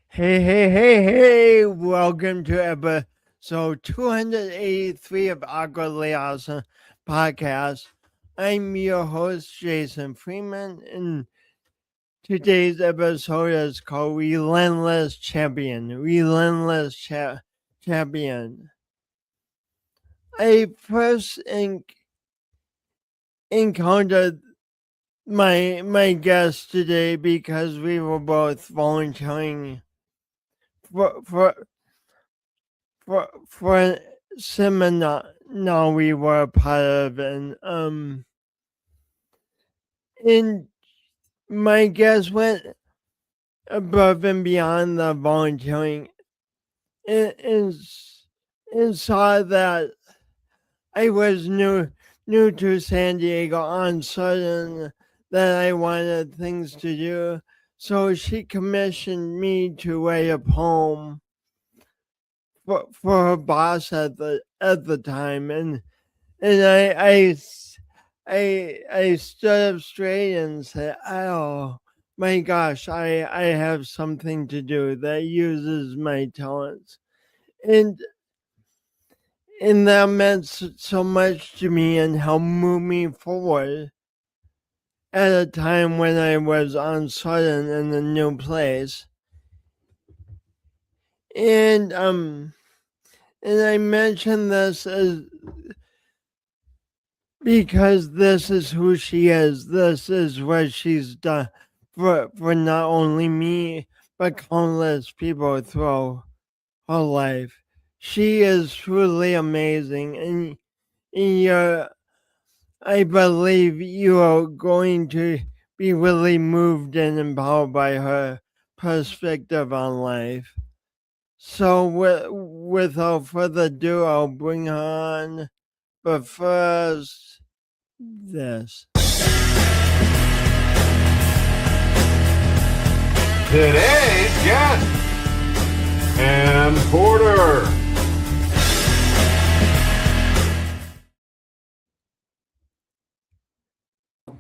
Hey, welcome to episode 283 of Awkwardly Awesome Podcast. I'm your host, Jason Freeman, and today's episode is called Relentless Champion. Champion. I first encountered my guest today because we were both volunteering for for for a seminar we were a part of, and my guest went above and beyond the volunteering and, and, and saw that I was new to San Diego, uncertain that I wanted things to do. So she commissioned me to write a poem for her boss at the time, and I stood up straight and said, "Oh my gosh, I have something to do that uses my talents," and and that meant so much to me and helped move me forward at a time when I was uncertain in a new place, and I mentioned this as because this is who she is. This is what she's done for not only me, but countless people through her life. She is truly amazing, and I believe you are going to be really moved and empowered by her perspective on life. So, without further ado, I'll bring her on. But first, this. Today's guest, Ann Porter.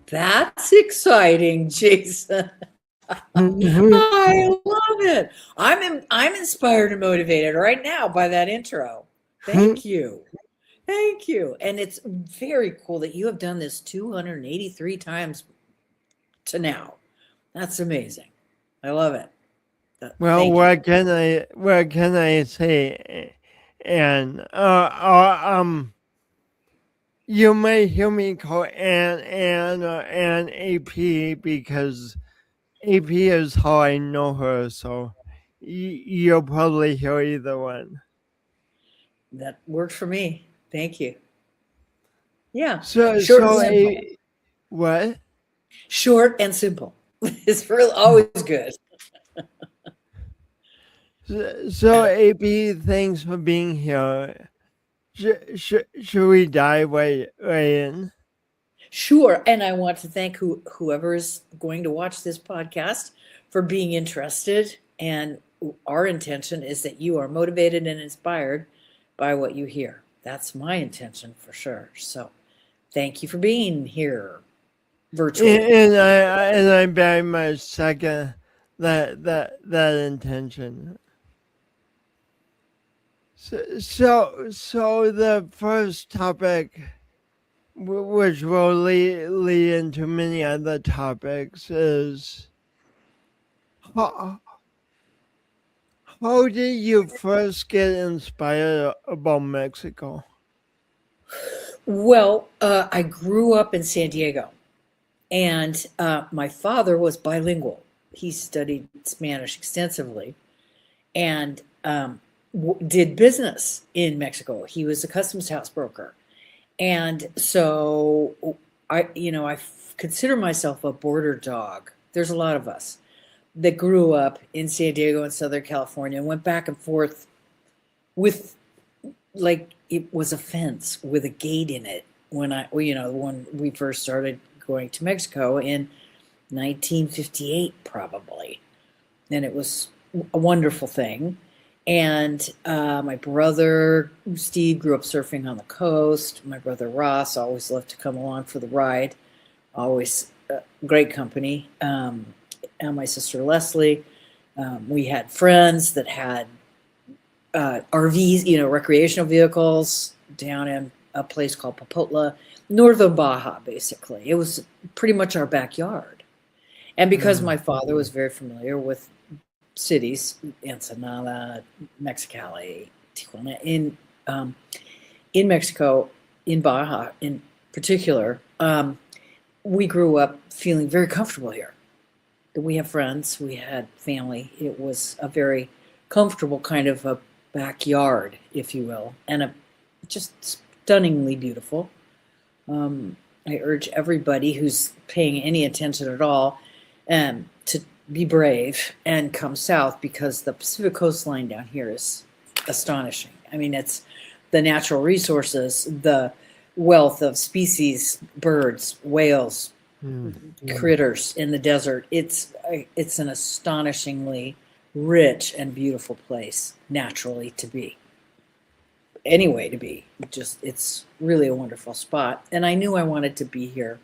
That's exciting, Jason. I love it. I'm inspired and motivated right now by that intro. Thank you. Thank you. And it's very cool that you have done this 283 times to now. That's amazing. I love it. Well, what can I say? And you may hear me call Ann or Ann AP because AP is how I know her. So you'll probably hear either one. That worked for me. Thank you. Yeah. So what? Short and simple. It's really always good. So AP, thanks for being here. Should we dive right in? Sure. And I want to thank whoever is going to watch this podcast for being interested. And our intention is that you are motivated and inspired by what you hear. That's my intention for sure. So thank you for being here virtually. And I very much second that intention. So the first topic, which will lead into many other topics, is how did you first get inspired about Mexico? Well, I grew up in San Diego, and my father was bilingual. He studied Spanish extensively, and did business in Mexico. He was a customs house broker. And so I consider myself a border dog. There's a lot of us that grew up in San Diego and Southern California and went back and forth with, like, it was a fence with a gate in it when we first started going to Mexico in 1958, probably. And it was a wonderful thing. And my brother, Steve, grew up surfing on the coast. My brother, Ross, always loved to come along for the ride. Always great company. And my sister, Leslie, We had friends that had RVs, recreational vehicles down in a place called Popotla, northern Baja, basically. It was pretty much our backyard. And because my father was very familiar with cities, Ensenada, Mexicali, Tijuana, in Mexico, in Baja in particular, we grew up feeling very comfortable here. We have friends, we had family. It was a very comfortable kind of a backyard, if you will, and just stunningly beautiful. I urge everybody who's paying any attention at all to be brave and come south, because the Pacific coastline down here is astonishing. I mean, it's the natural resources, the wealth of species, birds, whales, critters in the desert. It's an astonishingly rich and beautiful place naturally to be. Anyway, to be it's really a wonderful spot. And I knew I wanted to be here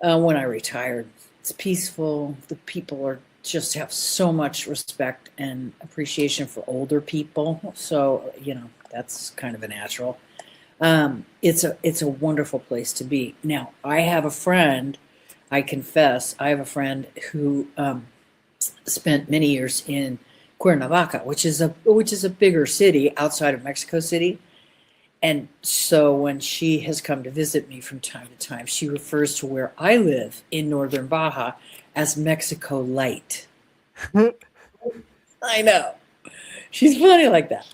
when I retired. It's peaceful. The people just have so much respect and appreciation for older people. So, that's kind of a natural. It's a wonderful place to be. Now, I have a friend, I confess, who spent many years in Cuernavaca, which is a bigger city outside of Mexico City. And so when she has come to visit me from time to time, she refers to where I live in northern Baja as Mexico Light. I know. She's funny like that.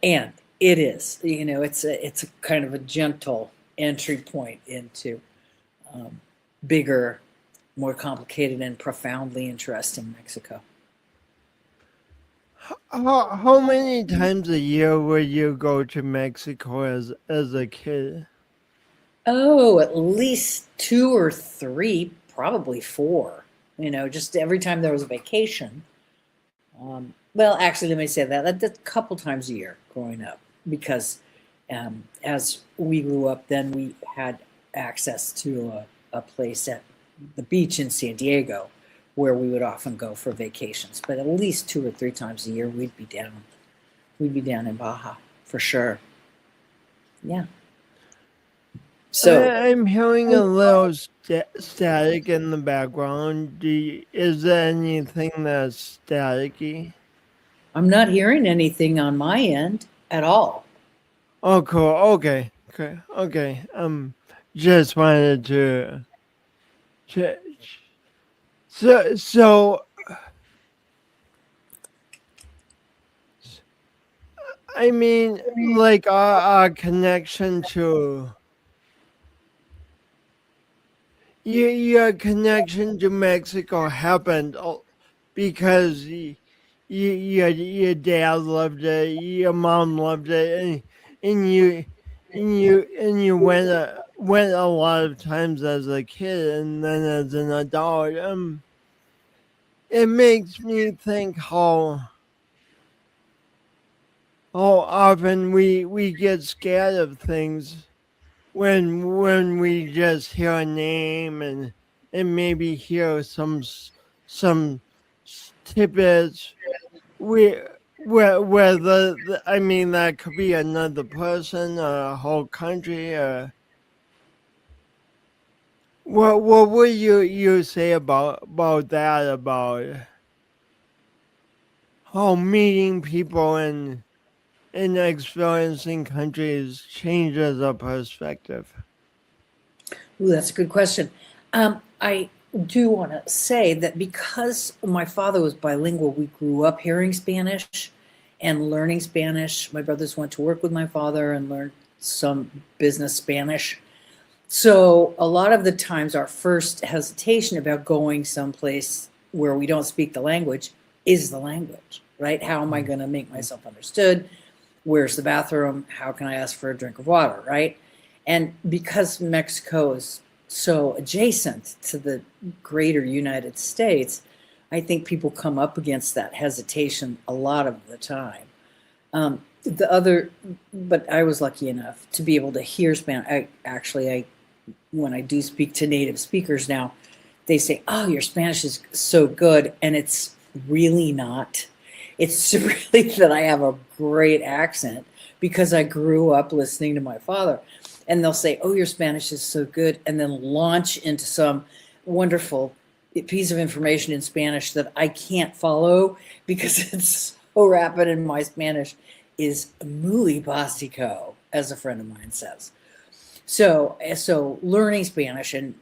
And it is, it's a kind of a gentle entry point into bigger, more complicated and profoundly interesting Mexico. How many times a year would you go to Mexico as a kid? Oh, at least 2 or 3, probably 4. Just every time there was a vacation. Well, actually, let me say that a couple times a year growing up, because as we grew up, then we had access to a place at the beach in San Diego, where we would often go for vacations. But at least 2 or 3 times a year, we'd be down in Baja for sure. Yeah. So I'm hearing a little static in the background. Is there anything that's staticky? I'm not hearing anything on my end at all. Oh, cool. Okay. Just wanted to. So, I mean, like our connection to your connection to Mexico happened because your dad loved it, your mom loved it, and you went a lot of times as a kid, and then as an adult. It makes me think how often we get scared of things when we just hear a name and maybe hear some tidbits where I mean, that could be another person or a whole country. What would you say about that, about how meeting people and experiencing countries changes our perspective? Ooh, that's a good question. I do want to say that because my father was bilingual, we grew up hearing Spanish and learning Spanish. My brothers went to work with my father and learned some business Spanish. So a lot of the times our first hesitation about going someplace where we don't speak the language is the language, right? How am I going to make myself understood? Where's the bathroom? How can I ask for a drink of water, right? And because Mexico is so adjacent to the greater United States, I think people come up against that hesitation a lot of the time. But I was lucky enough to be able to hear Spanish. When I do speak to native speakers now, they say, "Oh, your Spanish is so good," and it's really not. It's really that I have a great accent because I grew up listening to my father. And they'll say, "Oh, your Spanish is so good," and then launch into some wonderful piece of information in Spanish that I can't follow because it's so rapid, and my Spanish is muy básico, as a friend of mine says. So learning Spanish and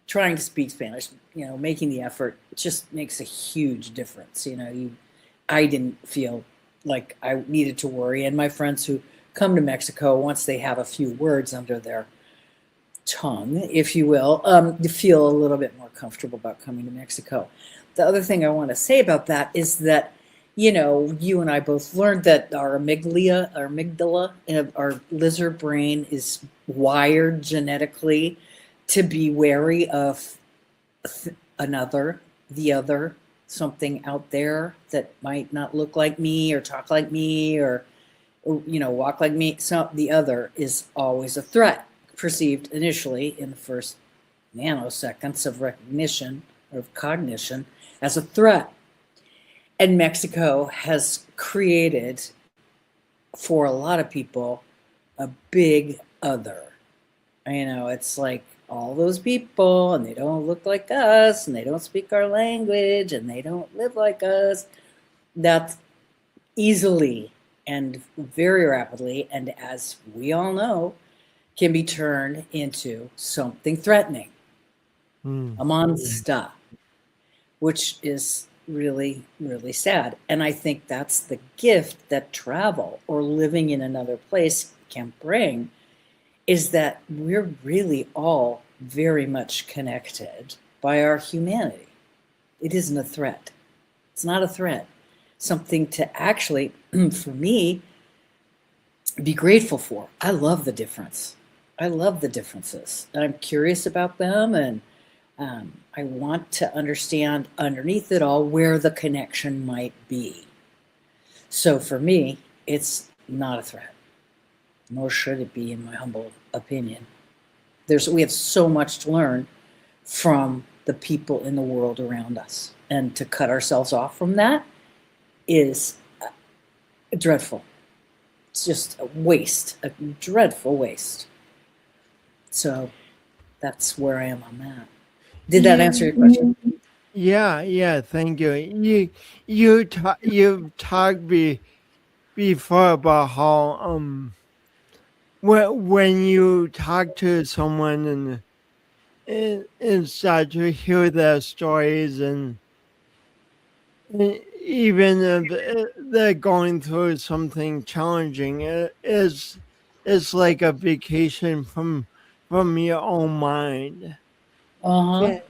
trying to speak Spanish, making the effort just makes a huge difference. I didn't feel like I needed to worry. And my friends who come to Mexico, once they have a few words under their tongue, if you will, feel a little bit more comfortable about coming to Mexico. The other thing I want to say about that is that, you and I both learned that our amygdala, our lizard brain is wired genetically to be wary of the other, something out there that might not look like me or talk like me or walk like me. So the other is always a threat, perceived initially in the first nanoseconds of recognition or of cognition as a threat. And Mexico has created, for a lot of people, a big other. It's like all those people, and they don't look like us, and they don't speak our language, and they don't live like us. That's easily and very rapidly, and as we all know, can be turned into something threatening, a monster, which is really, really sad. And I think that's the gift that travel or living in another place can bring, is that we're really all very much connected by our humanity. It isn't a threat. It's not a threat. Something to actually, for me, be grateful for. I love the difference. I love the differences. I'm curious about them, and I want to understand underneath it all where the connection might be. So for me, it's not a threat, nor should it be, in my humble opinion. We have so much to learn from the people in the world around us, and to cut ourselves off from that is dreadful. It's just a waste, a dreadful waste. So that's where I am on that. Did that answer your question? Yeah, thank you. You've talked before about how when you talk to someone and start to hear their stories, and even if they're going through something challenging, it's like a vacation from your own mind. Uh-huh.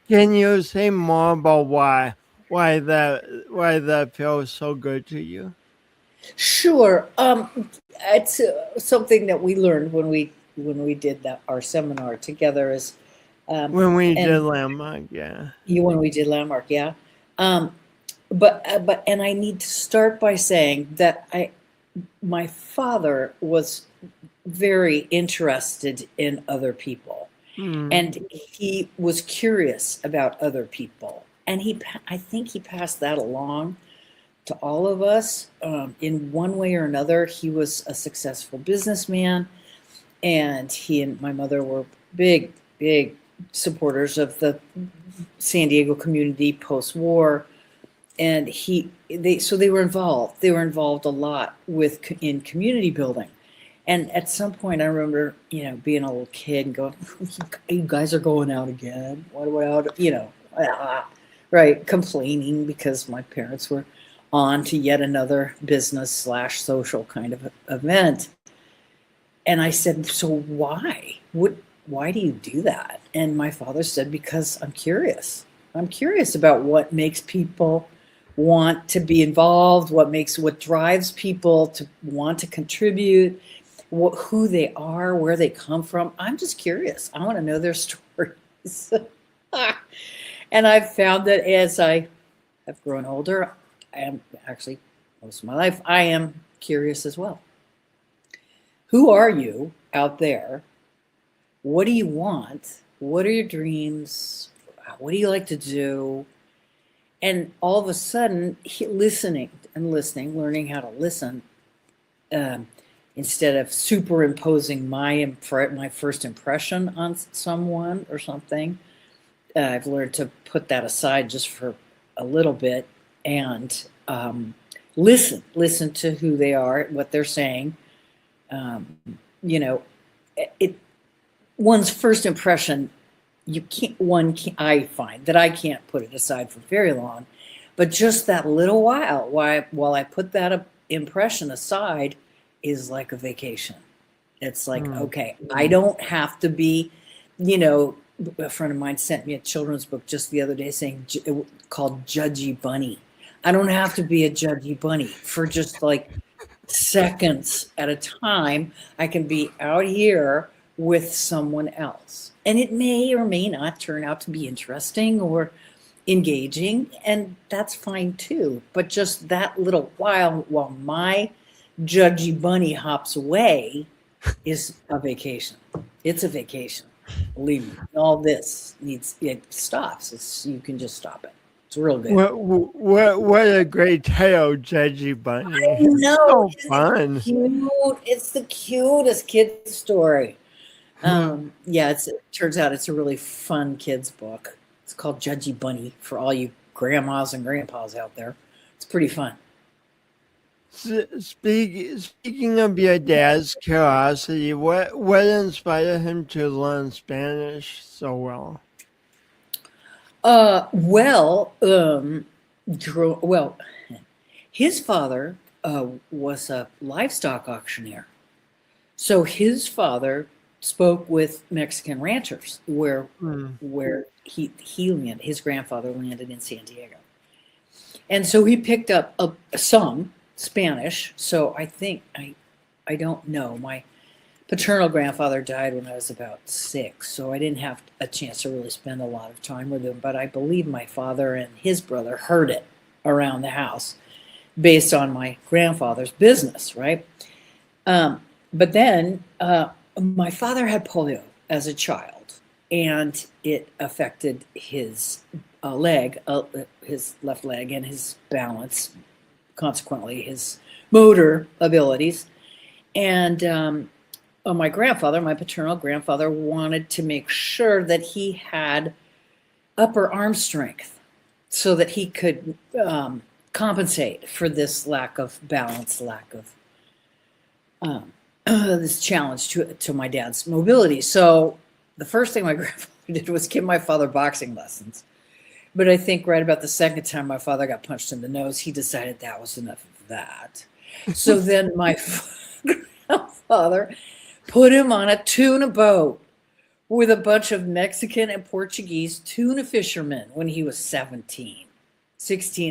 Can you say more about why that feels so good to you? Sure. It's something that we learned when we did our seminar together. Is When we did and Landmark, yeah. when we did Landmark, yeah. But I need to start by saying that my father was very interested in other people, and he was curious about other people, and I think he passed that along to all of us in one way or another. He was a successful businessman, and he and my mother were big supporters of the San Diego community post-war, and they were involved. They were involved a lot in community building. And at some point, I remember, being a little kid and going, "You guys are going out again? What about, right?" Complaining because my parents were on to yet another business/social kind of event. And I said, "So why? Why do you do that?" And my father said, "Because I'm curious. I'm curious about what makes people want to be involved, what drives people to want to contribute, who they are, where they come from. I'm just curious. I want to know their stories." And I've found that as I have grown older, I am actually, most of my life, I am curious as well. Who are you out there? What do you want? What are your dreams? What do you like to do? And all of a sudden, listening and listening, learning how to listen, um, instead of superimposing my first impression on someone or something, I've learned to put that aside just for a little bit and listen to who they are, what they're saying. Um, you know, it one's first impression, I find that I can't put it aside for very long, but just that little while I put that impression aside is like a vacation. It's like, okay, I don't have to be, a friend of mine sent me a children's book just the other day called Judgy Bunny. I don't have to be a judgy bunny for just like seconds at a time. I can be out here with someone else. And it may or may not turn out to be interesting or engaging, and that's fine too. But just that little while my judgy bunny hops away is a vacation. It's a vacation. Believe me, all this it stops. You can just stop it. It's real good. What a great tale, Judgy Bunny. I know. It's so fun. It's the cutest kid's story. It turns out it's a really fun kids book. It's called Judgy Bunny for all you grandmas and grandpas out there. It's pretty fun. Speaking of your dad's curiosity, what inspired him to learn Spanish so well? His father was a livestock auctioneer. So his father spoke with Mexican ranchers where he landed. His grandfather landed in San Diego. And so he picked up some Spanish. So I think, I don't know. My paternal grandfather died when I was about 6, so I didn't have a chance to really spend a lot of time with him. But I believe my father and his brother heard it around the house based on my grandfather's business, right? But then my father had polio as a child, and it affected his his left leg, and his balance, consequently his motor abilities. And my paternal grandfather, wanted to make sure that he had upper arm strength so that he could compensate for this lack of balance, this challenge to my dad's mobility. So the first thing my grandfather did was give my father boxing lessons. But I think right about the second time my father got punched in the nose, he decided that was enough of that. So then my grandfather put him on a tuna boat with a bunch of Mexican and Portuguese tuna fishermen when he was 16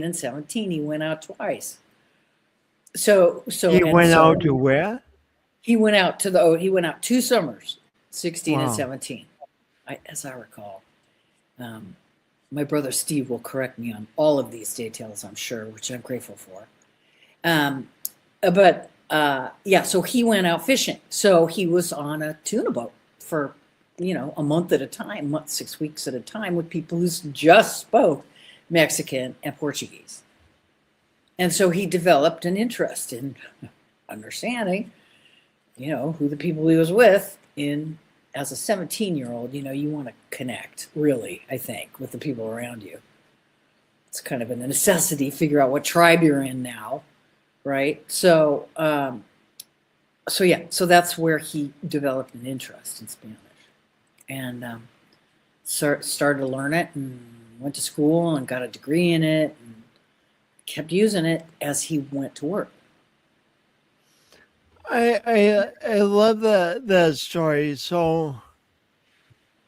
and 17. He went out twice. So he went out to where? He went out to he went out 2 summers, 16 and 17, as I recall. My brother Steve will correct me on all of these details, I'm sure, which I'm grateful for. So he went out fishing. So he was on a tuna boat for, a month at a time, 6 weeks at a time, with people who just spoke Mexican and Portuguese. And so he developed an interest in understanding, who the people he was with as a 17-year-old. You want to connect, really, I think, with the people around you. It's kind of a necessity, figure out what tribe you're in now, right? So that's where he developed an interest in Spanish, and started to learn it, and went to school and got a degree in it, and kept using it as he went to work. I love that story. So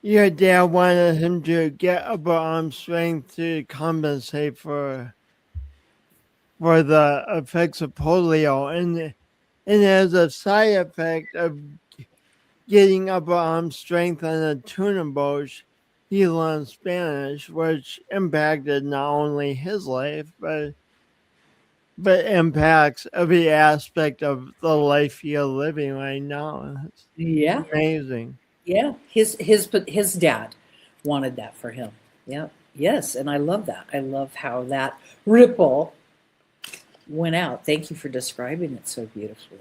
your dad wanted him to get upper arm strength to compensate for the effects of polio, and as a side effect of getting upper arm strength on a tuna boat, he learned Spanish, which impacted not only his life but impacts every aspect of the life you're living right now. It's amazing. Yeah, his dad wanted that for him. Yeah. Yes, and I love that. I love how that ripple went out. Thank you for describing it so beautifully.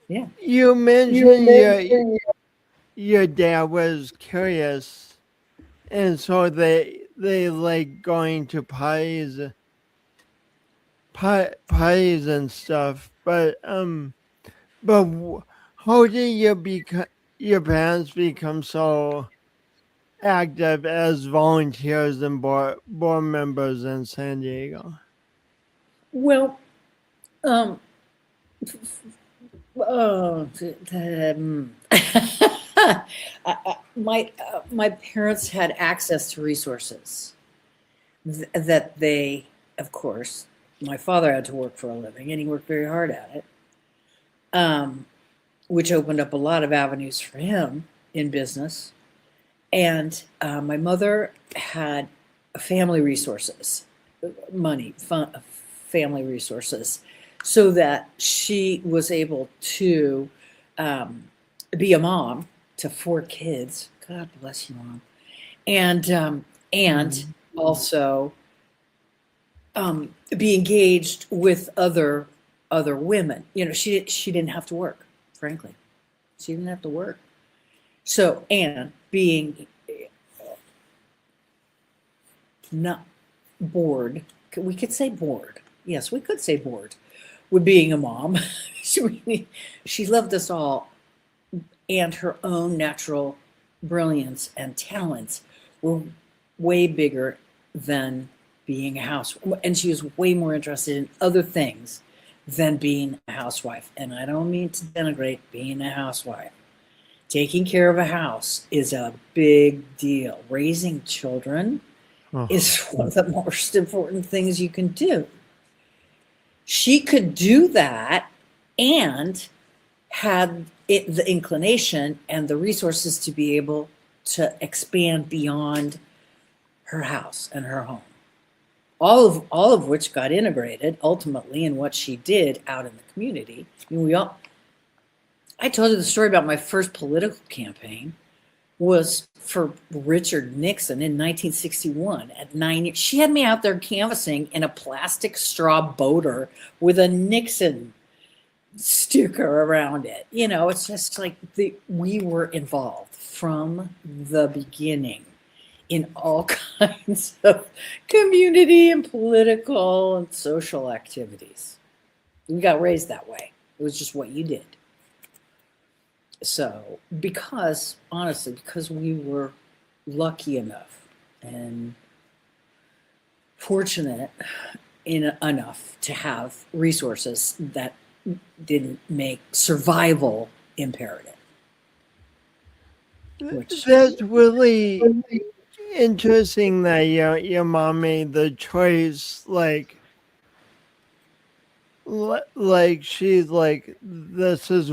Yeah. You mentioned your dad was curious, and so they like going to parties and stuff. But how did your parents become so active as volunteers and board members in San Diego? Well, um, my parents had access to resources that they, of course, my father had to work for a living, and he worked very hard at it, which opened up a lot of avenues for him in business. And my mother had family resources, family resources, so that she was able to be a mom to 4 kids. God bless you, Mom. And also be engaged with other women. You know, she didn't have to work, frankly. She didn't have to work. So, and being not bored, we could say bored. Yes, we could say bored with being a mom. She loved us all, and her own natural brilliance and talents were way bigger than being a housewife. And she was way more interested in other things than being a housewife. And I don't mean to denigrate being a housewife. Taking care of a house is a big deal. Raising children is one of the most important things you can do. She could do that and had the inclination and the resources to be able to expand beyond her house and her home. All of which got integrated ultimately in what she did out in the community. I mean, I told you the story about my first political campaign was for Richard Nixon in 1961 at 9 years. She had me out there canvassing in a plastic straw boater with a Nixon sticker around it. You know, it's just like we were involved from the beginning in all kinds of community and political and social activities. We got raised that way. It was just what you did. So, honestly, because we were lucky enough and fortunate enough to have resources that didn't make survival imperative. That's really interesting that your mom made the choice, like she's like, this is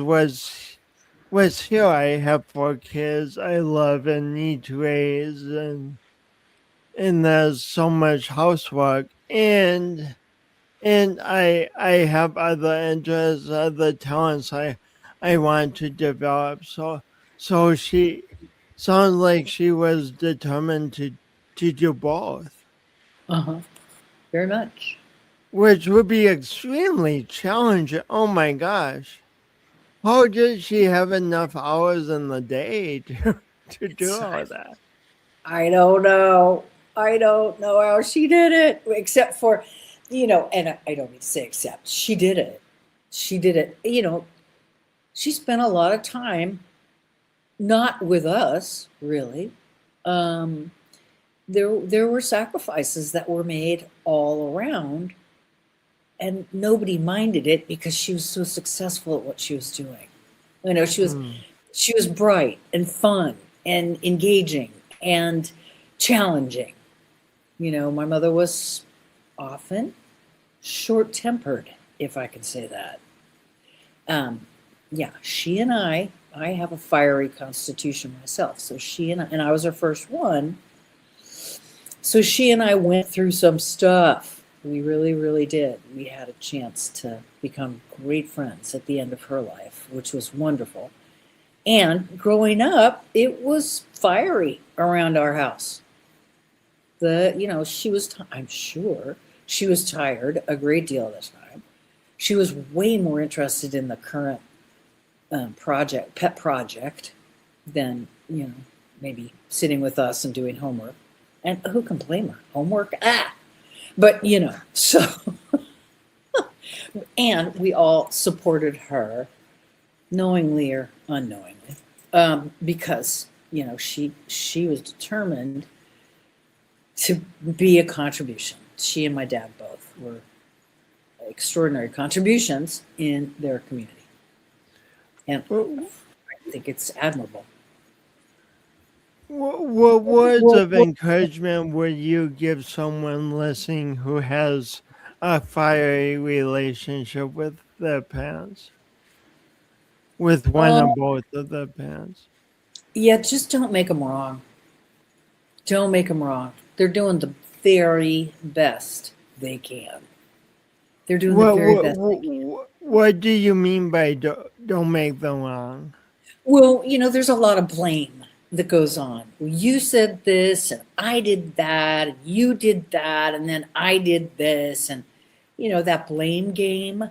what's here. I have 4 kids I love and need to raise, and there's so much housework, and I have other interests, other talents I want to develop. So she sounds like she was determined to do both. Very much. Which would be extremely challenging. Oh my gosh. How did she have enough hours in the day to do all that? I don't know. I don't know how she did it, except for, you know, and I don't mean to say except, she did it. She did it. You know, she spent a lot of time not with us, really. There were sacrifices that were made all around, and nobody minded it because she was so successful at what she was doing. You know, she was bright and fun and engaging and challenging. You know, my mother was often short-tempered, if I can say that. Yeah, she and I have a fiery constitution myself. So she and I was her first one. So she and I went through some stuff. We really, really did. We had a chance to become great friends at the end of her life, which was wonderful. And growing up, it was fiery around our house. she was, I'm sure she was tired a great deal of the time. She was way more interested in the current pet project than, maybe sitting with us and doing homework. And who can blame her? Homework? But, so, and we all supported her, knowingly or unknowingly, because, she was determined to be a contribution. She and my dad both were extraordinary contributions in their community. And I think it's admirable. What words of encouragement would you give someone listening who has a fiery relationship with their parents? With one or both of their parents? Yeah, just don't make them wrong. Don't make them wrong. They're doing the very best they can. They're doing the very best they can. What do you mean by don't make them wrong? Well, there's a lot of blame that goes on. Well, you said this, and I did that, and you did that, and then I did this, and that blame game.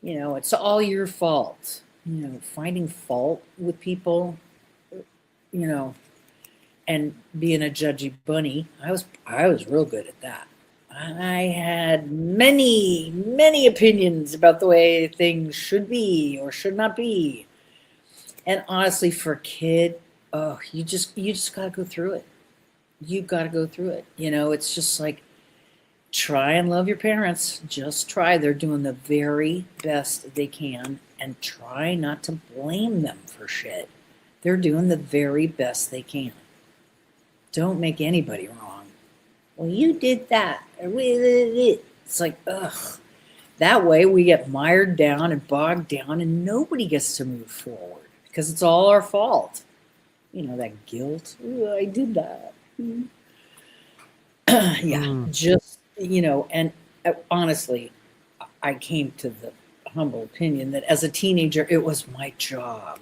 It's all your fault. Finding fault with people. And being a judgy bunny, I was real good at that. I had many, many opinions about the way things should be or should not be. And honestly, for a kid, you just gotta go through it. You've got to go through it. It's just like, try and love your parents. Just try. They're doing the very best they can, and try not to blame them for shit. They're doing the very best they can. Don't make anybody wrong. Well, you did that. It's like, ugh. That way we get mired down and bogged down, and nobody gets to move forward because it's all our fault. That guilt. I did that. Just, and honestly, I came to the humble opinion that as a teenager, it was my job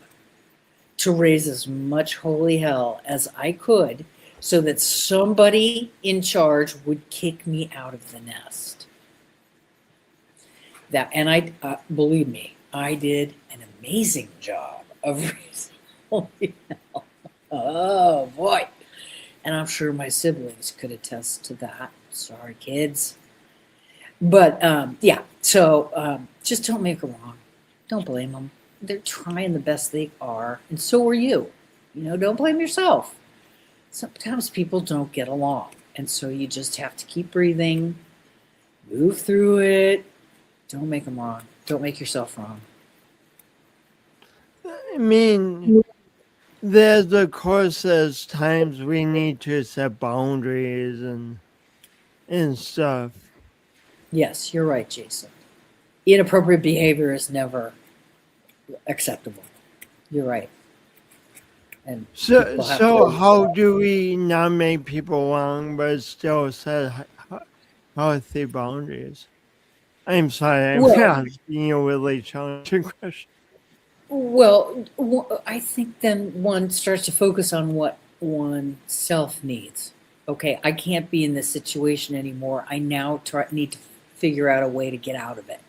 to raise as much holy hell as I could so that somebody in charge would kick me out of the nest. And I, believe me, I did an amazing job of raising holy hell. Oh boy. And I'm sure my siblings could attest to that. Sorry, kids. But so just don't make them wrong. Don't blame them. They're trying the best they are, and so are you. Don't blame yourself. Sometimes people don't get along, and so you just have to keep breathing, move through it. Don't make them wrong. Don't make yourself wrong. I mean, there's times we need to set boundaries and stuff. Yes, you're right, Jason. Inappropriate behavior is never acceptable. You're right. And so how do we not make people wrong but still set healthy boundaries? I'm sorry, I'm asking you a really challenging question. Well, I think then one starts to focus on what oneself needs. Okay, I can't be in this situation anymore. I now need to figure out a way to get out of it.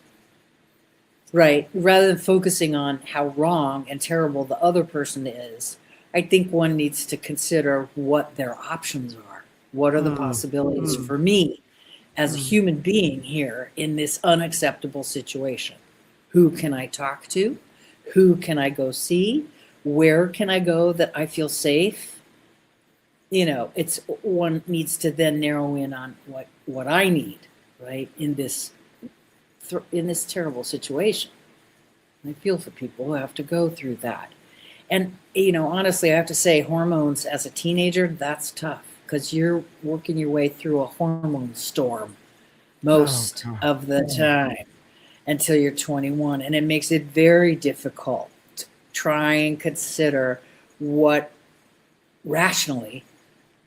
Right? Rather than focusing on how wrong and terrible the other person is, I think one needs to consider what their options are. What are the possibilities for me as a human being here in this unacceptable situation? Who can I talk to? Who can I go see? Where can I go that I feel safe? It's one needs to then narrow in on what I need, right, in this terrible situation. I feel for people who have to go through that. And, honestly, I have to say, hormones as a teenager, that's tough because you're working your way through a hormone storm most of the time until you're 21. And it makes it very difficult to try and consider rationally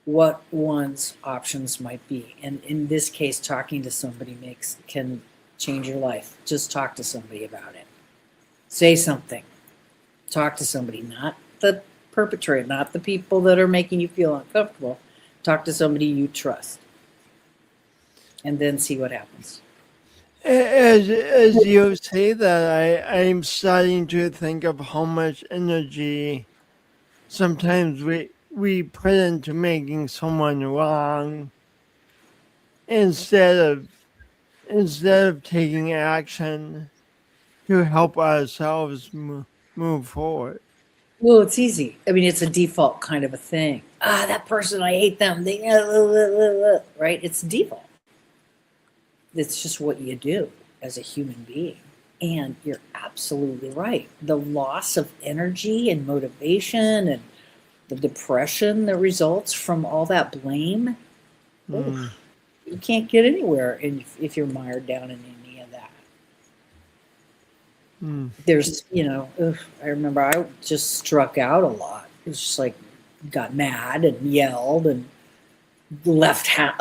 what one's options might be. And in this case, talking to somebody can change your life. Just talk to somebody about it. Say something. Talk to somebody, not the perpetrator, not the people that are making you feel uncomfortable. Talk to somebody you trust, and then see what happens. As you say that, I'm starting to think of how much energy sometimes we put into making someone wrong instead of taking action to help ourselves move forward. Well, it's easy. I mean, it's a default kind of a thing. Ah, that person, I hate them. They, right? It's default. It's just what you do as a human being. And you're absolutely right. The loss of energy and motivation and the depression that results from all that blame, oof, you can't get anywhere if you're mired down in any of that. There's, I remember I just struck out a lot. It was just like, got mad and yelled and left. I'm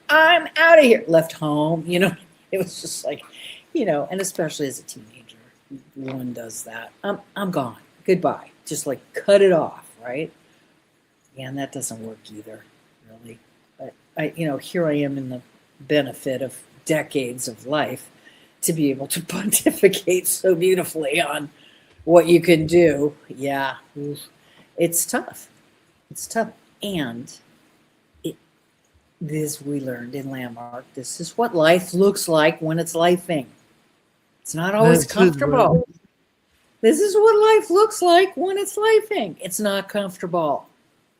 out of here. Left home. It was just like, and especially as a teenager, one does that. I'm gone. Goodbye. Just like cut it off, right? Yeah, and that doesn't work either, really. But here I am in the benefit of decades of life to be able to pontificate so beautifully on what you can do. Yeah, it's tough. It's tough. And this we learned in Landmark. This is what life looks like when it's lifing. It's not always comfortable. This is what life looks like when it's lifing. It's not comfortable.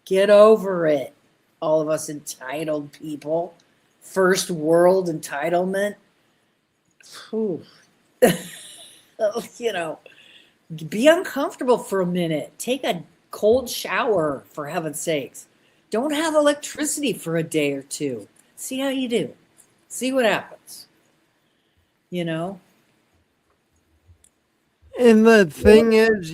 Get over it. All of us entitled people. First world entitlement. Be uncomfortable for a minute. Take a cold shower, for heaven's sakes. Don't have electricity for a day or two. See how you do. See what happens. And the thing is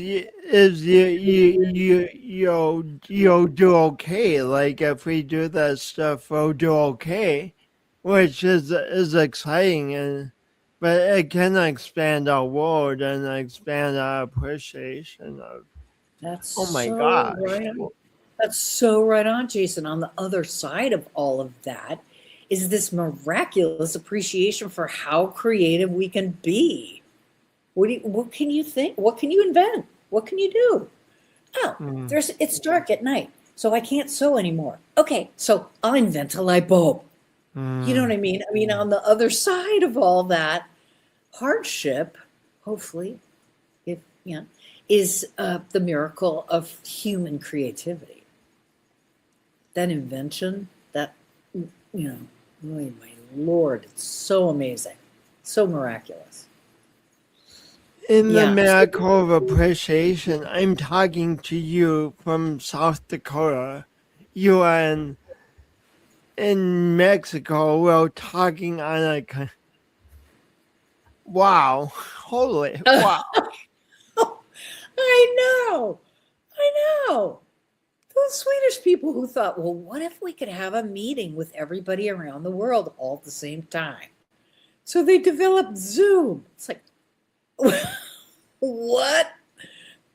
you'll do okay. Like if we do that stuff, we'll do okay, which is exciting, but it can expand our world and expand our appreciation of. That's Oh my so gosh! right on. That's so right on, Jason. On the other side of all of that is this miraculous appreciation for how creative we can be. What can you think? What can you invent? What can you do? Oh, it's dark at night, so I can't sew anymore. Okay, so I'll invent a light bulb. You know what I mean? I mean, on the other side of all that hardship, hopefully, is the miracle of human creativity. That invention, oh my Lord, it's so amazing, so miraculous. In the miracle of appreciation, I'm talking to you from South Dakota. You are in Mexico. We're talking on a. Wow. Holy. Wow. I know. Those Swedish people who thought, well, what if we could have a meeting with everybody around the world all at the same time? So they developed Zoom. It's like, what?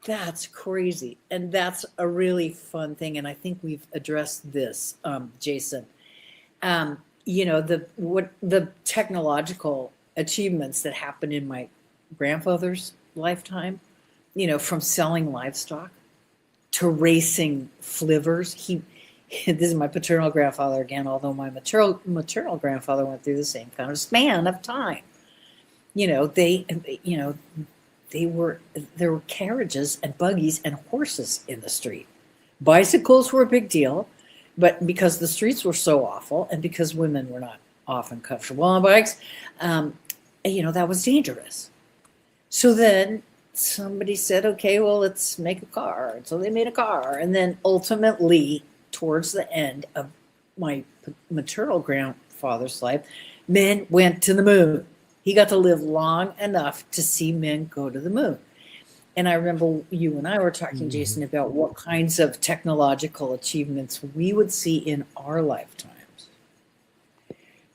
That's crazy. And that's a really fun thing. And I think we've addressed this, Jason. The technological achievements that happened in my grandfather's lifetime, from selling livestock to racing flivvers. This is my paternal grandfather again, although my maternal grandfather went through the same kind of span of time. There were carriages and buggies and horses in the street. Bicycles were a big deal, but because the streets were so awful and because women were not often comfortable on bikes, that was dangerous. So then somebody said, okay, well, let's make a car. And so they made a car. And then ultimately, towards the end of my maternal grandfather's life, men went to the moon. He got to live long enough to see men go to the moon. And I remember you and I were talking, Jason, about what kinds of technological achievements we would see in our lifetimes.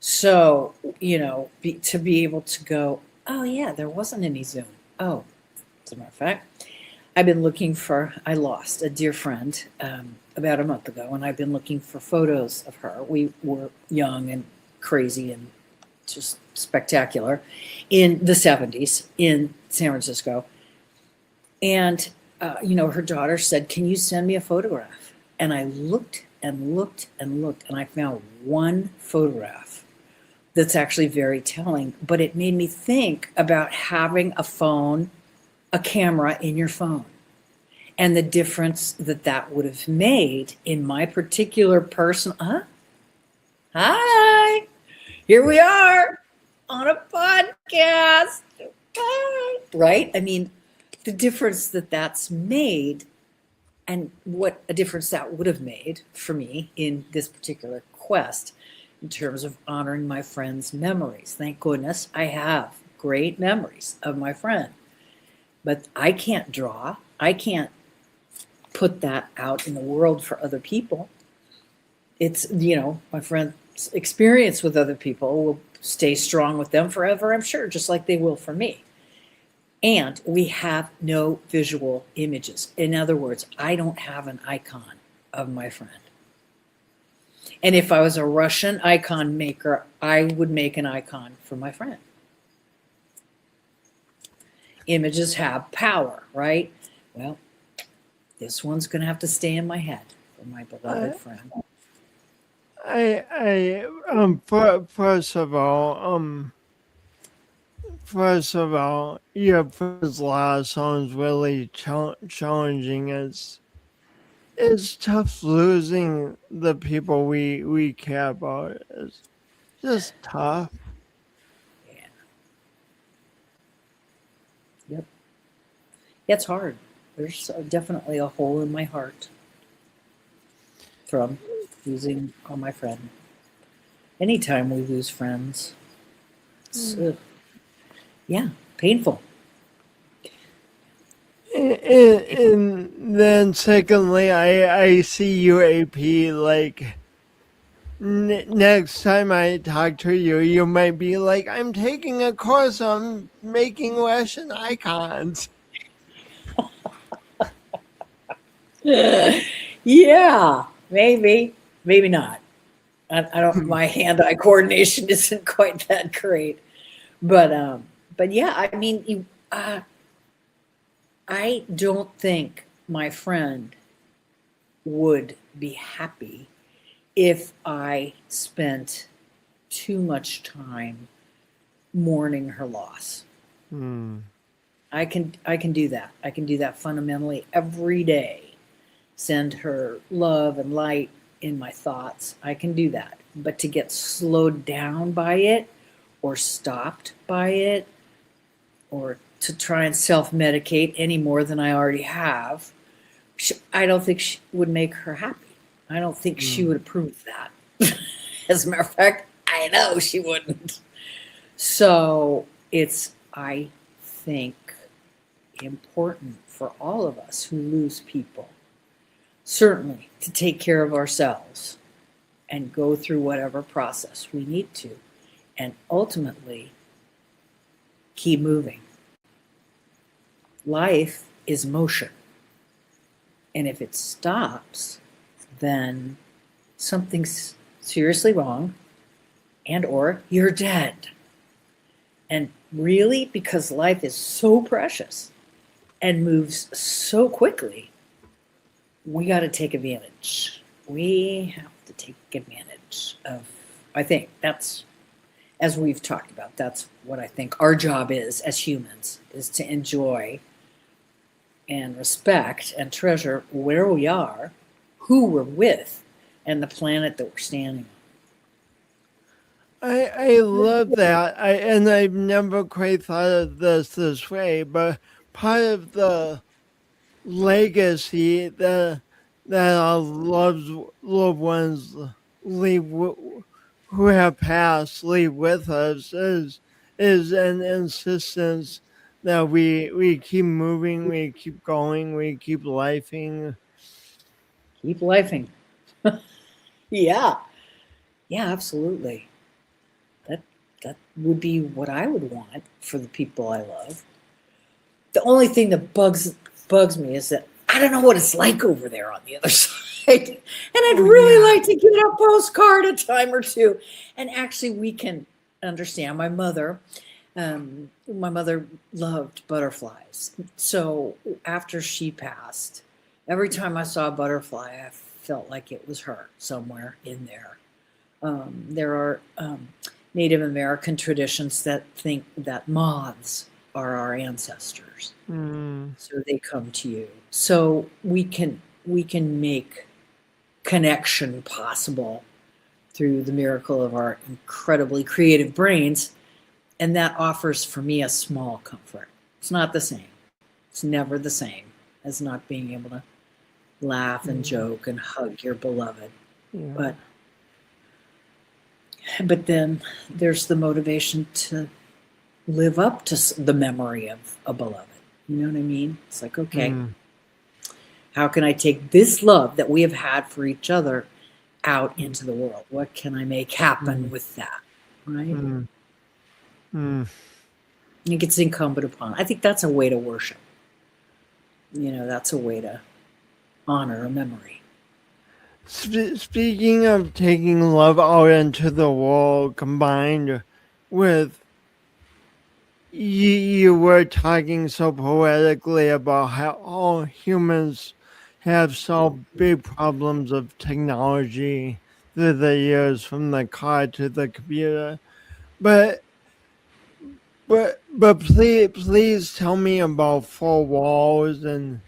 So, to be able to go, oh, yeah, there wasn't any Zoom. Oh, as a matter of fact, I've been looking for, I lost a dear friend about a month ago, and I've been looking for photos of her. We were young and crazy and just spectacular in the 70s in San Francisco. And, her daughter said, "Can you send me a photograph?" And I looked and looked and looked, and I found one photograph that's actually very telling, but it made me think about having a camera in your phone, and the difference that would have made in my particular Hi, here we are on a podcast. Hi. Right? I mean, the difference that's made, and what a difference that would have made for me in this particular quest in terms of honoring my friend's memories. Thank goodness I have great memories of my friend. But I can't draw. I can't put that out in the world for other people. It's, my friend's experience with other people will stay strong with them forever, I'm sure, just like they will for me. And we have no visual images. In other words, I don't have an icon of my friend. And if I was a Russian icon maker, I would make an icon for my friend. Images have power, right? Well, this one's going to have to stay in my head for my beloved friend. First of all, your first loss sounds really challenging. It's tough losing the people we care about. It's just tough. Yeah. Yep. It's hard. There's definitely a hole in my heart from losing my friend. Anytime we lose friends, it's painful. And then secondly, I see you, AP, like next time I talk to you, you might be like, "I'm taking a course on making Russian icons." Yeah, maybe not. I don't. My hand-eye coordination isn't quite that great, but yeah. I mean, I don't think my friend would be happy if I spent too much time mourning her loss. I can do that. I can do that fundamentally every day. Send her love and light in my thoughts. I can do that. But to get slowed down by it, or stopped by it, or to try and self-medicate any more than I already have, I don't think she would make her happy. I don't think she would approve of that. As a matter of fact, I know she wouldn't. So it's, I think, important for all of us who lose people, certainly to take care of ourselves and go through whatever process we need to, and ultimately keep moving. Life is motion. And if it stops, then something's seriously wrong, and or you're dead. And really, because life is so precious and moves so quickly, we got to take advantage. We have to take advantage of, I think that's, as we've talked about, that's what I think our job is as humans, is to enjoy and respect and treasure where we are, who we're with, and the planet that we're standing on. I love that. I've never quite thought of this way, but part of the legacy that our loved ones leave, who have passed, leave with us is an insistence that we keep moving, we keep going, we keep lifing. Keep lifing. Yeah, absolutely. That would be what I would want for the people I love. The only thing that bugs bugs me is that I don't know what it's like over there on the other side. And I'd really like to get a postcard a time or two. And actually, we can understand. My mother loved butterflies. So after she passed, every time I saw a butterfly, I felt like it was her somewhere in there. There are Native American traditions that think that moths are our ancestors. So they come to you. So we can make connection possible through the miracle of our incredibly creative brains. And that offers for me a small comfort. It's not the same. It's never the same as not being able to laugh and joke and hug your beloved. Yeah. But then there's the motivation to live up to the memory of a beloved. You know what I mean? It's like, okay, how can I take this love that we have had for each other out into the world? What can I make happen with that? Right? I think it's incumbent upon. I think that's a way to worship. That's a way to honor a memory. Speaking of taking love out into the world, combined with you were talking so poetically about how all humans have solved big problems of technology through the years, from the car to the computer. But please tell me about four walls and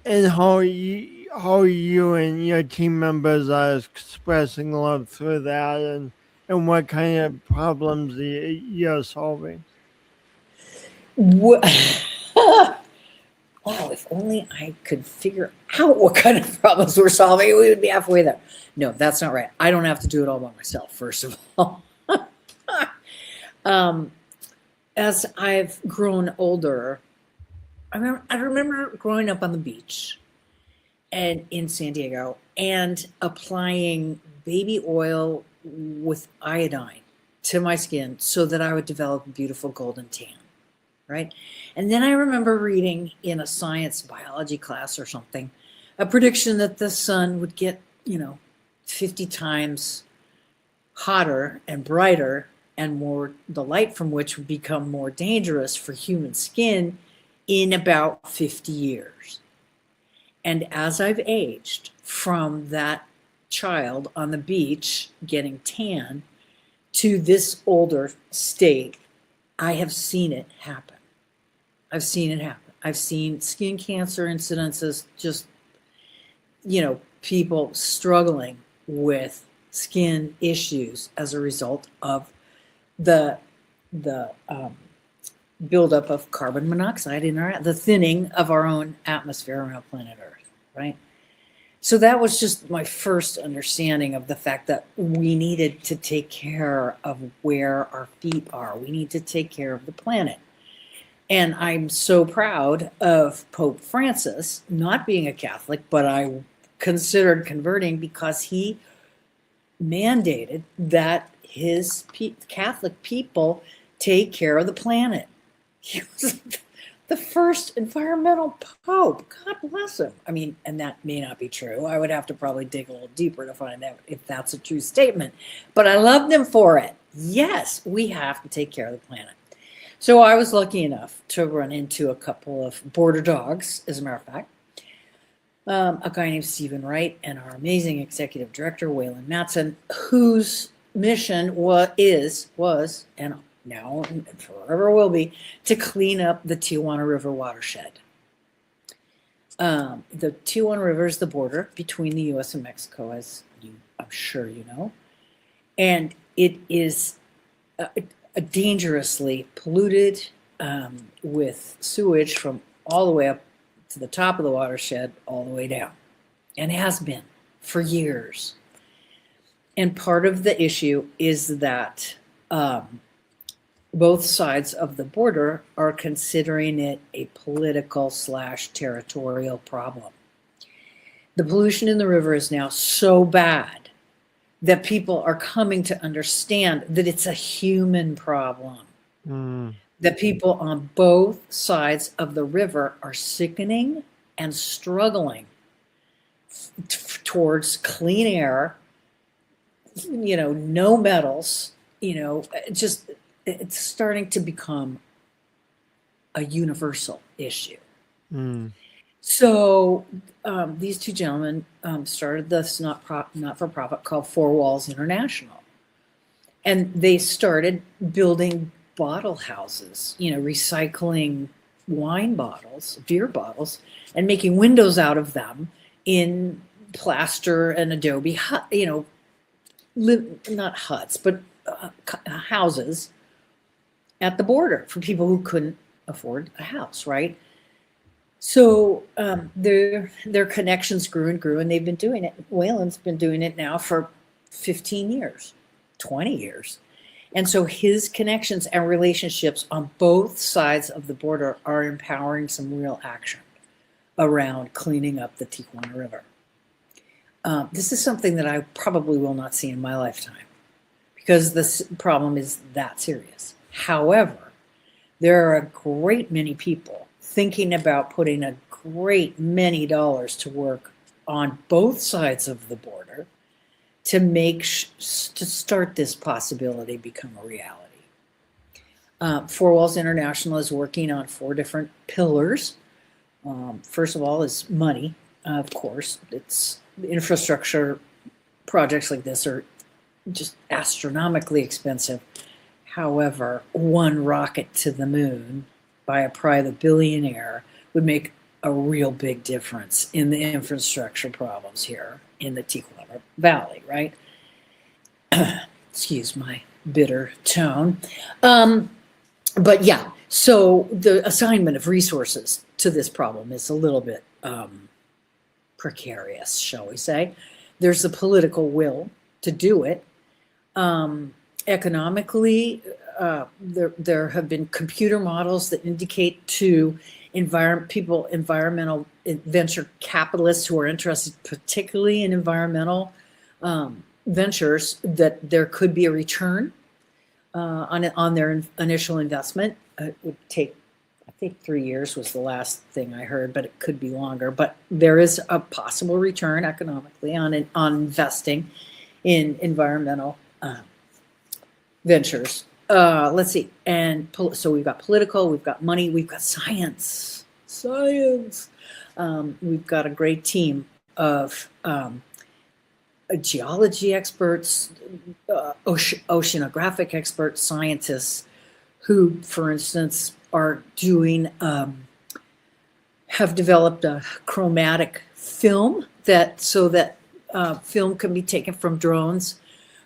how you and your team members are expressing love through that, and what kind of problems you're solving. Wow, if only I could figure out what kind of problems we're solving, we would be halfway there. No, that's not right. I don't have to do it all by myself, first of all. As I've grown older, I remember growing up on the beach and in San Diego and applying baby oil with iodine to my skin so that I would develop a beautiful golden tan, right? And then I remember reading in a science biology class or something, a prediction that the sun would get, 50 times hotter and brighter, and the light from which would become more dangerous for human skin in about 50 years. And as I've aged from that child on the beach getting tan to this older state, I have seen it happen. I've seen skin cancer incidences, just, people struggling with skin issues as a result of the buildup of carbon monoxide in the thinning of our own atmosphere around planet Earth, right? So that was just my first understanding of the fact that we needed to take care of where our feet are. We need to take care of the planet. And I'm so proud of Pope Francis, not being a Catholic, but I considered converting because he mandated that his Catholic people take care of the planet. He was the first environmental pope. God bless him. I mean, and that may not be true. I would have to probably dig a little deeper to find out if that's a true statement. But I loved him for it. Yes, we have to take care of the planet. So I was lucky enough to run into a couple of border dogs, as a matter of fact. A guy named Stephen Wright and our amazing executive director, Waylon Matson, whose mission was, and now and forever will be, to clean up the Tijuana River watershed. The Tijuana River is the border between the U.S. and Mexico, as I'm sure you know. And it is dangerously polluted with sewage from all the way up to the top of the watershed, all the way down. And has been for years. And part of the issue is that both sides of the border are considering it a political/territorial problem. The pollution in the river is now so bad that people are coming to understand that it's a human problem. The people on both sides of the river are sickening and struggling towards clean air, no metals, just it's starting to become a universal issue. So these two gentlemen started this not-for-profit called Four Walls International. And they started building bottle houses, recycling wine bottles, beer bottles, and making windows out of them in plaster and adobe, not huts, but houses at the border for people who couldn't afford a house, right? So their connections grew and grew, and they've been doing it. Waylon's been doing it now for 15 years, 20 years. And so his connections and relationships on both sides of the border are empowering some real action around cleaning up the Tijuana River. This is something that I probably will not see in my lifetime because this problem is that serious. However, there are a great many people thinking about putting a great many dollars to work on both sides of the border to to start this possibility become a reality. Four Walls International is working on 4 different pillars. First of all is money, of course. It's infrastructure projects like this are just astronomically expensive. However, one rocket to the moon by a private billionaire would make a real big difference in the infrastructure problems here in the Tijuana Valley, right? Excuse my bitter tone. But yeah, so the assignment of resources to this problem is a little bit precarious, shall we say. There's the political will to do it. Economically, there have been computer models that indicate to environmental venture capitalists who are interested particularly in environmental ventures that there could be a return on their initial investment. It would take, I think 3 years was the last thing I heard, but it could be longer. But there is a possible return economically on investing in environmental ventures. Let's see. And so we've got political, we've got money, we've got science. We've got a great team of geology experts, oceanographic experts, scientists who, for instance, are doing, have developed a chromatic film so that film can be taken from drones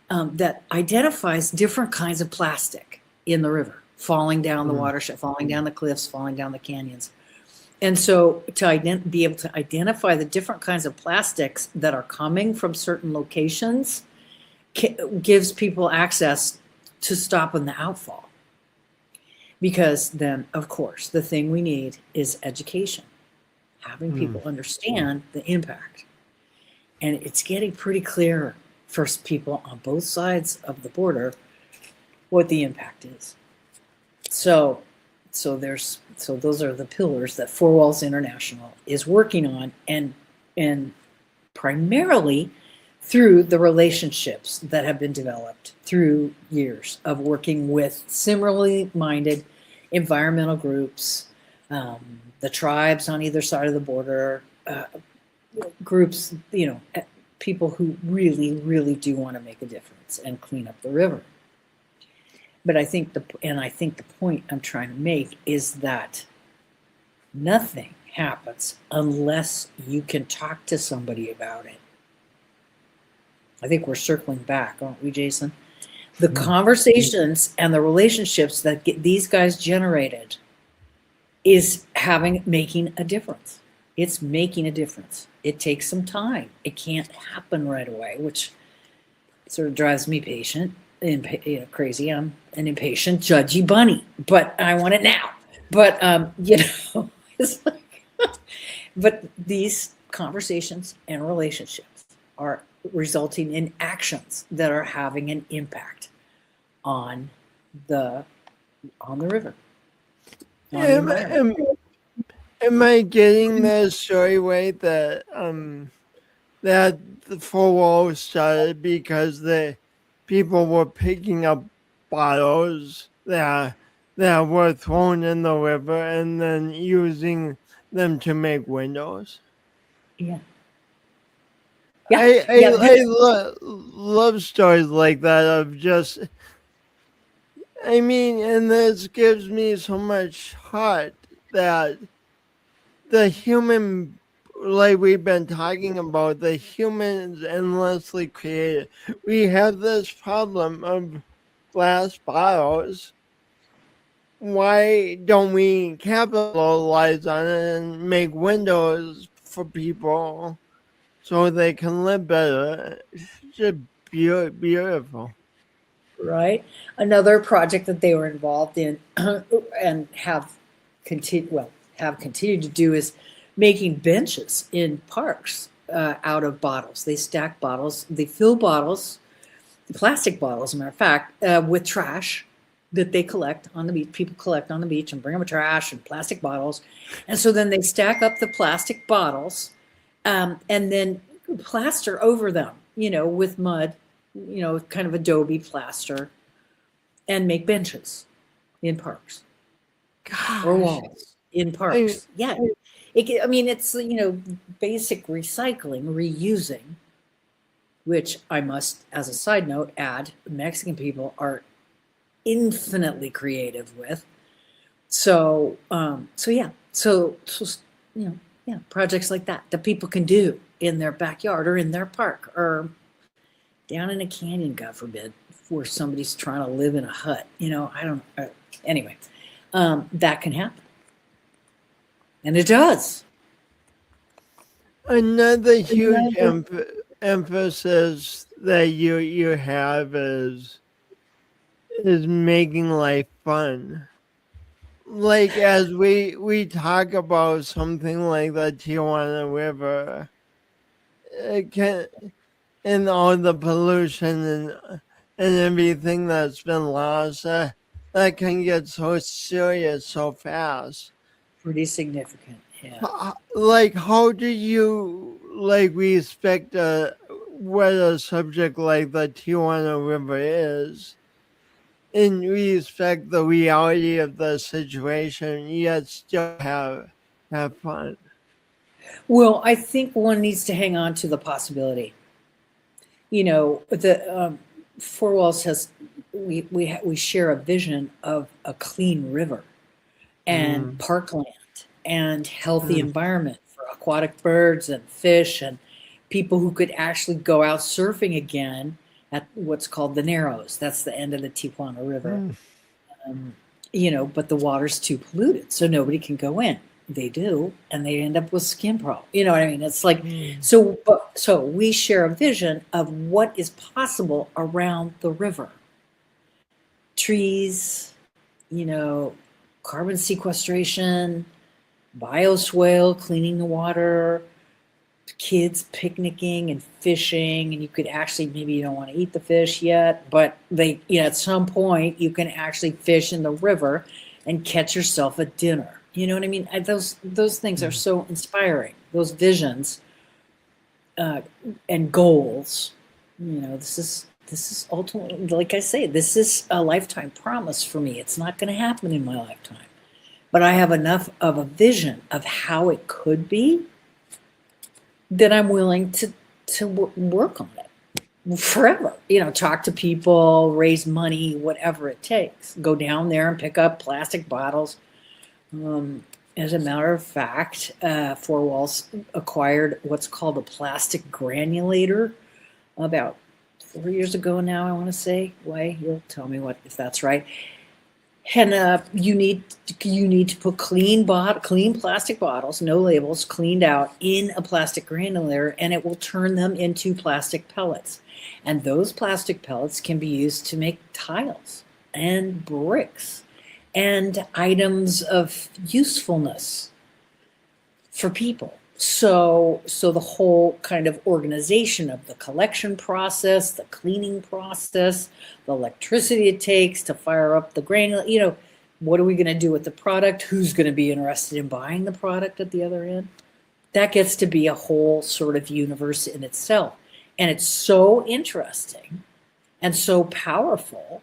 that identifies different kinds of plastic in the river, falling down the watershed, falling down the cliffs, falling down the canyons. And so to be able to identify the different kinds of plastics that are coming from certain locations gives people access to stopping the outfall. Because then, of course, the thing we need is education, having people understand the impact. And it's getting pretty clear for people on both sides of the border what the impact is. So those are the pillars that Four Walls International is working on, and primarily through the relationships that have been developed through years of working with similarly minded environmental groups, the tribes on either side of the border, groups, people who really, really do want to make a difference and clean up the river. But I think the point I'm trying to make is that nothing happens unless you can talk to somebody about it. I think we're circling back, aren't we, Jason? The conversations and the relationships that these guys generated is making a difference. It's making a difference. It takes some time. It can't happen right away, which sort of drives me crazy. I'm an impatient, judgy bunny, but I want it now. But it's like, but these conversations and relationships are resulting in actions that are having an impact on the river. on the Am, environment. am, am I getting the story right that the full wall started because the people were picking up bottles that were thrown in the river and then using them to make windows? Yeah. Yeah. Yeah. Love stories like that of just, I mean, and this gives me so much heart that the human, like we've been talking about, the human is endlessly creative. We have this problem of glass bottles. Why don't we capitalize on it and make windows for people so they can live better? It's just beautiful. Right. Another project that they were involved in and have continued to do is making benches in parks out of bottles. They stack bottles, they fill bottles, plastic bottles, as a matter of fact, with trash that they collect on the beach. People collect on the beach and bring them trash and plastic bottles. And so then they stack up the plastic bottles and then plaster over them, with mud, kind of adobe plaster, and make benches in parks or Gosh. walls in parks. Yeah. It's, basic recycling, reusing, which I must, as a side note, add, Mexican people are infinitely creative with. So, projects like that people can do in their backyard or in their park or down in a canyon, God forbid, where somebody's trying to live in a hut. I don't know. Anyway, that can happen. And it does. Another huge emphasis that you have is making life fun. Like as we talk about something like the Tijuana River, it can, and all the pollution and everything that's been lost, that can get so serious so fast. Pretty significant. Yeah. Like, how do you respect what a subject like the Tijuana River is, and respect the reality of the situation, yet still have fun? Well, I think one needs to hang on to the possibility. The Four Walls has we share a vision of a clean river and parkland and healthy environment for aquatic birds and fish and people who could actually go out surfing again at what's called the Narrows. That's the end of the Tijuana River. But the water's too polluted, so nobody can go in. They do, and they end up with skin problems. You know what I mean? It's like, so we share a vision of what is possible around the river. Trees, carbon sequestration, bioswale, cleaning the water, kids picnicking and fishing, and you could actually, maybe you don't want to eat the fish yet, but at some point you can actually fish in the river and catch yourself a dinner. You know what I mean? Those things are so inspiring. Those visions and goals. This is ultimately, like I say, this is a lifetime promise for me. It's not going to happen in my lifetime, but I have enough of a vision of how it could be that I'm willing to work on it forever. Talk to people, raise money, whatever it takes. Go down there and pick up plastic bottles. As a matter of fact, Four Walls acquired what's called a plastic granulator about 4 years ago now, I want to say. Why? You'll tell me if that's right. And you need to put clean plastic bottles, no labels, cleaned out in a plastic granulator, and it will turn them into plastic pellets. And those plastic pellets can be used to make tiles and bricks and items of usefulness for people. So the whole kind of organization of the collection process, the cleaning process, the electricity it takes to fire up the granule, What are we going to do with the product? Who's going to be interested in buying the product at the other end? That gets to be a whole sort of universe in itself. And it's so interesting and so powerful.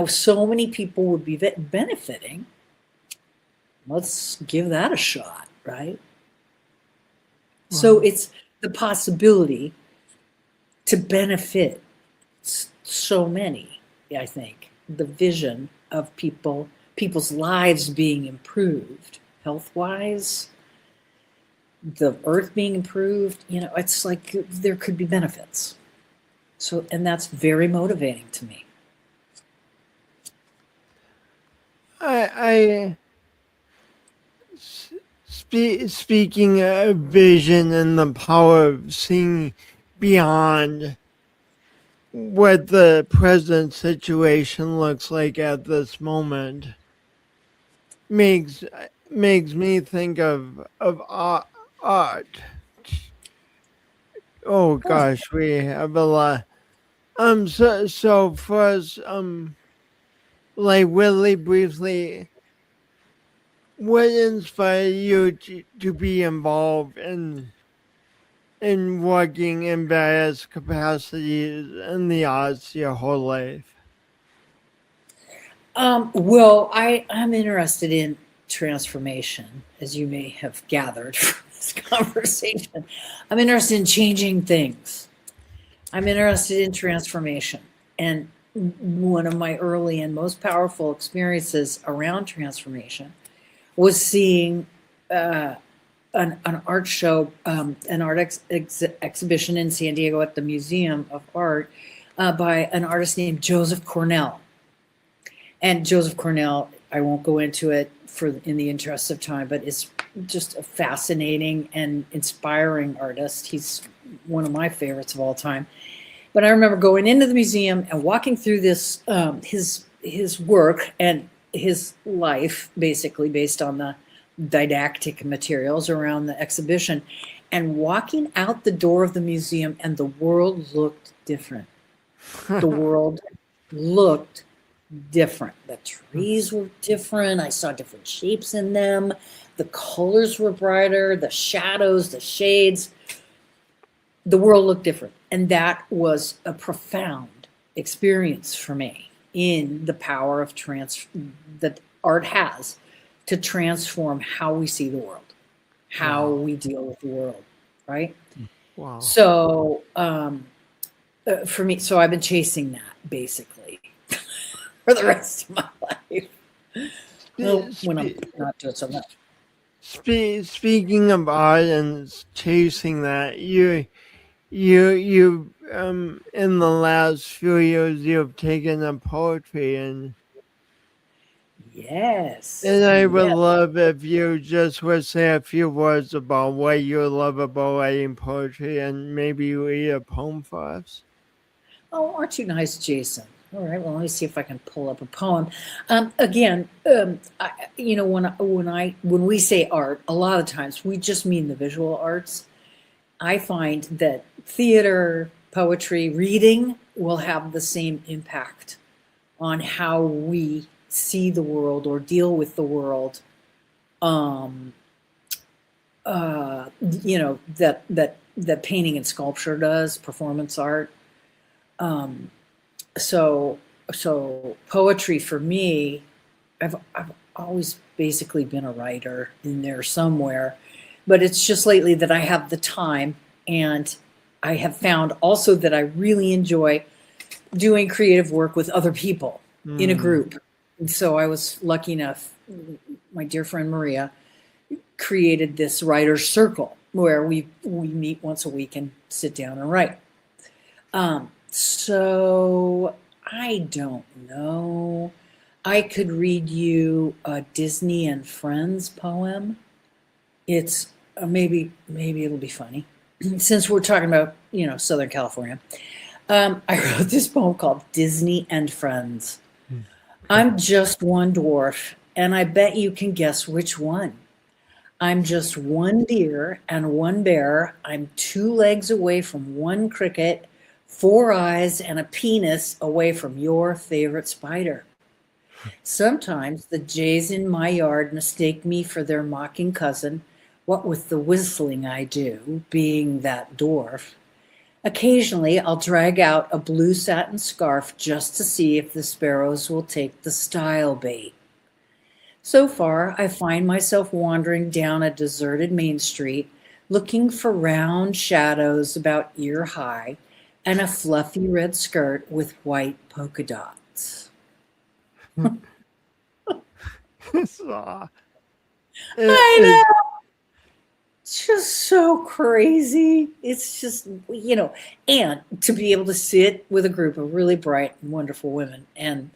So many people would be benefiting. Let's give that a shot, right? So it's the possibility to benefit so many, I think. The vision of people's lives being improved, health-wise, the earth being improved, it's like there could be benefits. So, and that's very motivating to me. Speaking of vision and the power of seeing beyond what the present situation looks like at this moment makes me think of art. Oh gosh, we have a lot. So for us, like really briefly, what inspired you to be involved in working in various capacities in the arts your whole life? Well, I'm interested in transformation, as you may have gathered from this conversation. I'm interested in changing things. I'm interested in transformation. And one of my early and most powerful experiences around transformation was seeing an art show, an art exhibition in San Diego at the Museum of Art by an artist named Joseph Cornell. And Joseph Cornell, I won't go into it in the interest of time, but is just a fascinating and inspiring artist. He's one of my favorites of all time. But I remember going into the museum and walking through this, his work and his life, basically based on the didactic materials around the exhibition, and walking out the door of the museum, and the world looked different. The world looked different. The trees were different. I saw different shapes in them. The colors were brighter, the shadows, the shades. The world looked different. And that was a profound experience for me in the power of that art has to transform how we see the world, how we deal with the world, right? Wow. So for me, so I've been chasing that basically for the rest of my life. When I'm not doing so much. Speaking of art and chasing that, you in the last few years you've taken up poetry, and yes, and I would love if you just would say a few words about what you love about writing poetry, and maybe read a poem for us. Oh, aren't you nice, Jason? All right, well, let me see if I can pull up a poem. Again, when we say art, a lot of times we just mean the visual arts. I find that theater, poetry, reading will have the same impact on how we see the world or deal with the world. That painting and sculpture does, performance art. So poetry for me, I've always basically been a writer in there somewhere, but it's just lately that I have the time, and I have found also that I really enjoy doing creative work with other people in a group. And so I was lucky enough, my dear friend Maria created this writer's circle where we meet once a week and sit down and write. So I don't know. I could read you a Disney and Friends poem. It's maybe it'll be funny since we're talking about, Southern California. I wrote this poem called Disney and Friends. I'm just one dwarf, and I bet you can guess which one. I'm just one deer and one bear. I'm 2 legs away from one cricket, 4 eyes and a penis away from your favorite spider. Sometimes the jays in my yard mistake me for their mocking cousin, what with the whistling I do, being that dwarf. Occasionally, I'll drag out a blue satin scarf just to see if the sparrows will take the style bait. So far, I find myself wandering down a deserted main street, looking for round shadows about ear high and a fluffy red skirt with white polka dots. So, I it, know. It's just so crazy. It's just, and to be able to sit with a group of really bright and wonderful women and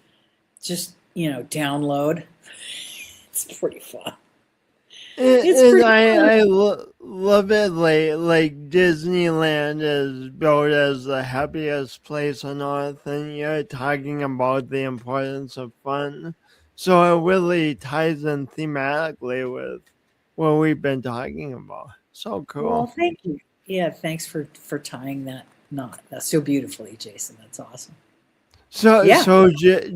just, download, it's pretty fun. It's and pretty fun. love it like Disneyland is billed as the happiest place on earth, and you're talking about the importance of fun. So it really ties in thematically with what we've been talking about. So Well, cool. thank you. Yeah, thanks for tying that knot. That's so beautifully, Jason. That's awesome. So, Yeah.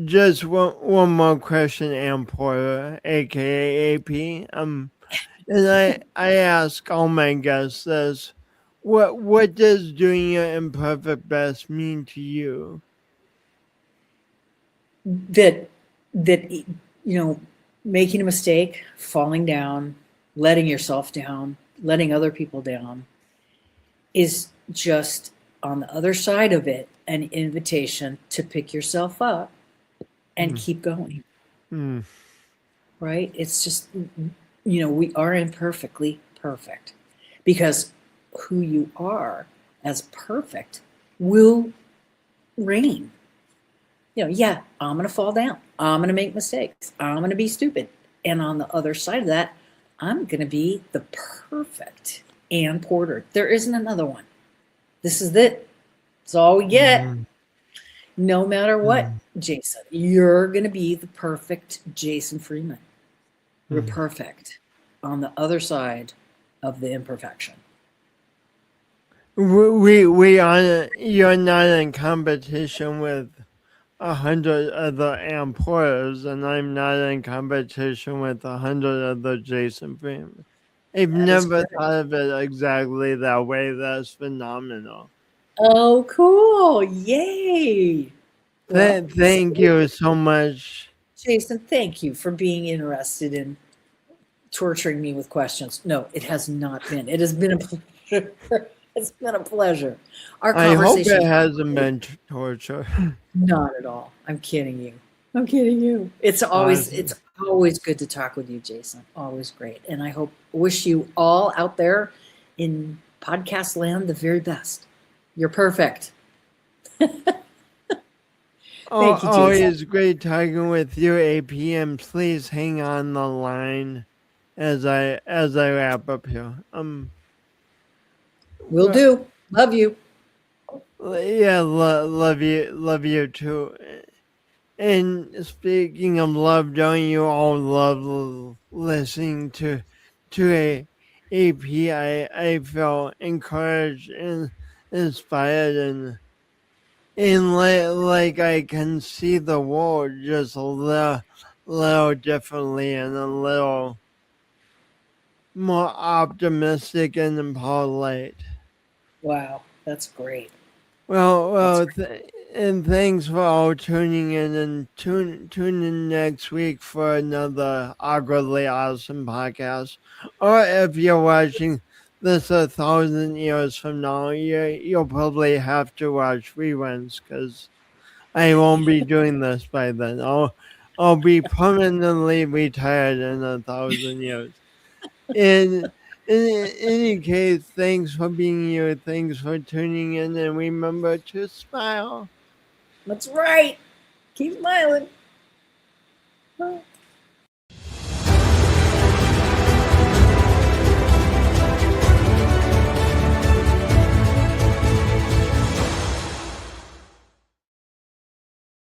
just one more question, Am Porter, aka AP. And I ask all my guests this: what does doing your imperfect best mean to you? That that making a mistake, falling down, letting yourself down, letting other people down is just on the other side of it an invitation to pick yourself up and Mm, keep going, mm, right? It's just, we are imperfectly perfect because who you are as perfect will reign. Yeah, I'm going to fall down. I'm going to make mistakes. I'm going to be stupid. And on the other side of that, I'm going to be the perfect Ann Porter. There isn't another one. This is it. It's all we get. mm, No matter what, mm, Jason, you're going to be the perfect Jason Freeman. You're mm. perfect on the other side of the imperfection. We are you're not in competition with 100 other Am Porters, and I'm not in competition with 100 other Jason Freeman. I've That is never correct. thought of it exactly that way. That's phenomenal. Oh, cool. Yay. Well, Thank you so much. Jason, thank you for being interested in torturing me with questions. No, it has not been. It has been a pleasure. It's been a pleasure. Our I hope it conversation, hasn't been torture. not at all. I'm kidding you. I'm kidding you. It's Awesome. always good to talk with you, Jason. Always great. And I wish you all out there in podcast land the very best. You're perfect. Thank you, Jason. Always great talking with you, APM. Please hang on the line as I wrap up here. Will Well, do. Love you. yeah, love you too. And speaking of love, don't you all love listening to a AP? I feel encouraged and inspired and like I can see the world just a little differently and a little more optimistic and empowered light. Wow. That's great. Well, That's and thanks for all tuning in, and tune in next week for another awkwardly awesome podcast. Or if you're watching this 1,000 years from now, you'll probably have to watch reruns because I won't be doing this by then. I'll be permanently retired in 1,000 years. In any case, thanks for being here. Thanks for tuning in, and remember to smile. That's right. Keep smiling.